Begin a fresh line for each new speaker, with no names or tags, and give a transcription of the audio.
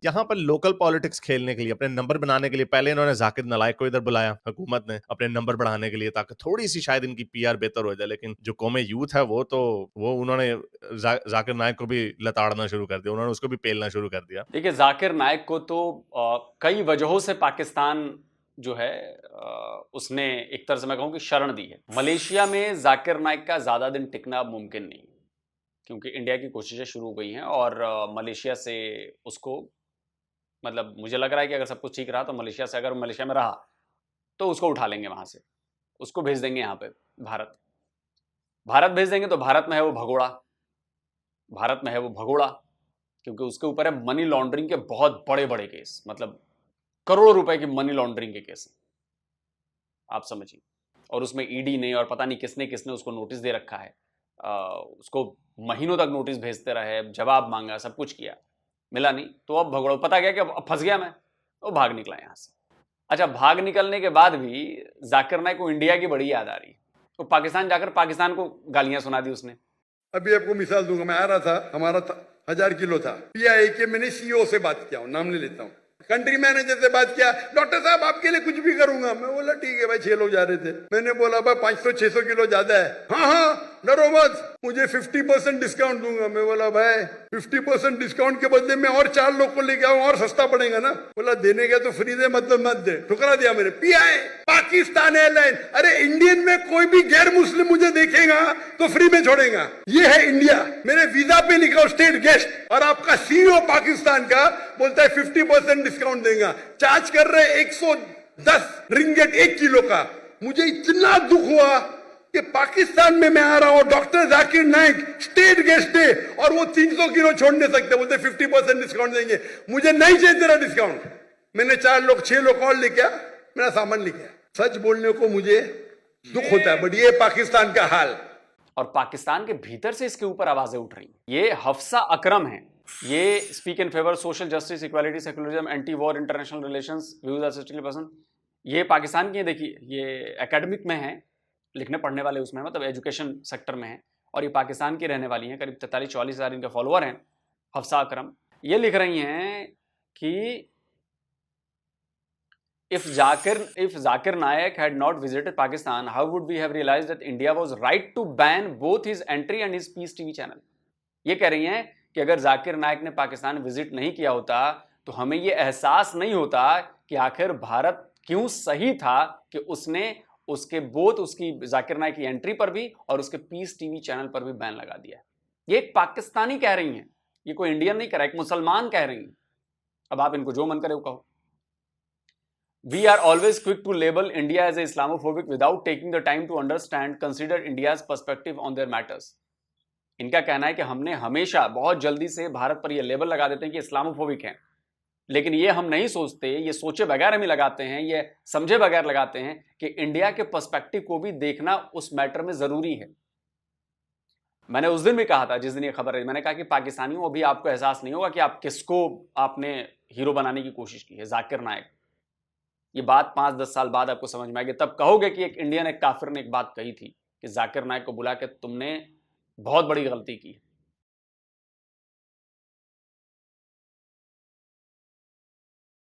यहाँ पर local politics खेलने के लिए, अपने नंबर बनाने के लिए पहले इन्होंने जाकिर नालायक को इधर बुलाया हुकूमत ने अपने नंबर बढ़ाने के लिए, ताकि थोड़ी सी शायद इनकी पीआर बेहतर हो जाए। लेकिन जो कौमे यूथ है वो उन्होंने जाकिर नायक को भी लताड़ना शुरू कर दिया, उन्होंने उसको भी पेलना शुरू कर दिया।
देखिए, जाकिर नायक को तो कई वजहों से पाकिस्तान जो है उसने एक तरह से मैं कहूं कि शरण दी है। मलेशिया में जाकिर नायक का ज्यादा दिन टिकना मुमकिन नहीं, क्योंकि इंडिया की कोशिशें शुरू हो गई हैं और मलेशिया से उसको, मतलब मुझे लग रहा है कि अगर सब कुछ ठीक रहा तो मलेशिया से, अगर मलेशिया में रहा तो उसको उठा लेंगे वहां से, उसको भेज देंगे यहाँ पे भारत। भारत भेज देंगे तो भारत में है वो भगोड़ा, भारत में है वो भगोड़ा, क्योंकि उसके ऊपर है मनी लॉन्ड्रिंग के बहुत बड़े बड़े केस, मतलब करोड़ों रुपए की मनी लॉन्ड्रिंग के केस, आप समझिए। और उसमें ईडी ने और पता नहीं किसने किसने उसको नोटिस दे रखा है, उसको महीनों तक नोटिस भेजते रहे, जवाब मांगा, सब कुछ किया, मिला नहीं। तो अब भगोड़ा, पता गया कि अब फंस गया मैं, तो भाग निकला यहां से। अच्छा, भाग निकलने के बाद भी जाकिर नायक को इंडिया की बड़ी याद आ रही है, तो पाकिस्तान जाकर पाकिस्तान को गालियां सुना दी उसने।
अभी आपको मिसाल दूंगा, मैं आ रहा था, हमारा 1000 किलो था, पीआई के मैंने सीईओ से बात किया, नाम नहीं लेता हूँ, कंट्री मैनेजर से बात किया, डॉक्टर साहब आपके लिए कुछ भी करूंगा। मैं बोला ठीक है भाई, 6 लोग जा रहे थे। मैंने बोला भाई 500-600 किलो ज्यादा है। हाँ डरो मत, मुझे 50% डिस्काउंट दूंगा। मैं बोला भाई 50% डिस्काउंट के बदले में और 4 लोग को लेके आऊं और सस्ता पड़ेगा ना। बोला देने का तो फ्री दे, मतलब मत दे। ठुकरा दिया मैंने। पीआई पाकिस्तान एयरलाइन, अरे इंडियन में कोई भी गैर मुस्लिम मुझे देखेगा तो फ्री में छोड़ेगा। ये है इंडिया। मेरे वीजा पे लिखा स्टेट गेस्ट, और आपका सीईओ पाकिस्तान का बोलता है 50% डिस्काउंट देगा। चार्ज कर रहे 110 रिंगेट 1 किलो का। मुझे इतना दुख हुआ कि पाकिस्तान में मैं आ रहा हूं, doctor Zakir Naik state guest है, और वो 300 किलो छोड़ नहीं सकते, बोलते 50% डिस्काउंट देंगे। मुझे नहीं चाहिए तेरा डिस्काउंट। मैंने 6 लोग और लेके आ, मेरा सामान लेके आ। सच बोलने को मुझे दुख होता है, बट ये पाकिस्तान का हाल।
और पाकिस्तान के भीतर से इसके ऊपर आवाजें उठ रही। ये हफ्सा अकरम है, ये speak in favour social justice, equality, secularism, anti war, international relations, views are systematically पसंद। ये पाकिस्तान की, देखिए ये एकेडमिक में है, लिखने पढ़ने वाले उसमें, मतलब एजुकेशन सेक्टर में है, और ये पाकिस्तान की रहने वाली हैं, करीब 43-44 हज़ार इनके फॉलोअर हैं। हफ्सा अकरम ये लिख रही हैं कि if Zakir Naik had not visited Pakistan, how would we have realized that India was right to ban both his entry and his Peace TV channel? ये कह रही हैं कि अगर जाकिर नायक ने पाकिस्तान विजिट नहीं किया होता तो हमें ये एहसास नहीं होता कि आखिर भारत क्यों सही था कि उसने उसकी जाकिर नायक की एंट्री पर भी और उसके पीस टीवी चैनल पर भी बैन लगा दिया। ये एक पाकिस्तानी कह रही हैं, ये कोई इंडियन नहीं कह रहा, एक मुसलमान कह रही हैं। अब आप इनको जो मन करे वो कहो। We are always quick to label India as a Islamophobic without taking the time to understand, consider India's perspective on their matters. इनका कहना है कि हमने हमेशा बहुत जल्दी से भारत पर यह लेबल लगा देते हैं कि इस्लामोफोबिक हैं, लेकिन ये हम नहीं सोचते, ये सोचे बगैर हम ही लगाते हैं, ये समझे बगैर लगाते हैं कि इंडिया के पर्सपेक्टिव को भी देखना उस मैटर में जरूरी है। मैंने उस दिन भी कहा था, जिस दिन ये खबर है, मैंने कहा कि पाकिस्तानियों अभी आपको एहसास नहीं होगा कि आप किसको आपने हीरो बनाने की कोशिश की है, जाकिर नायक। ये बात 5-10 साल बाद आपको समझ में आएगी, तब कहोगे कि एक इंडियन, एक काफिर ने एक बात कही थी कि जाकिर नायक को बुला के तुमने बहुत बड़ी गलती की है।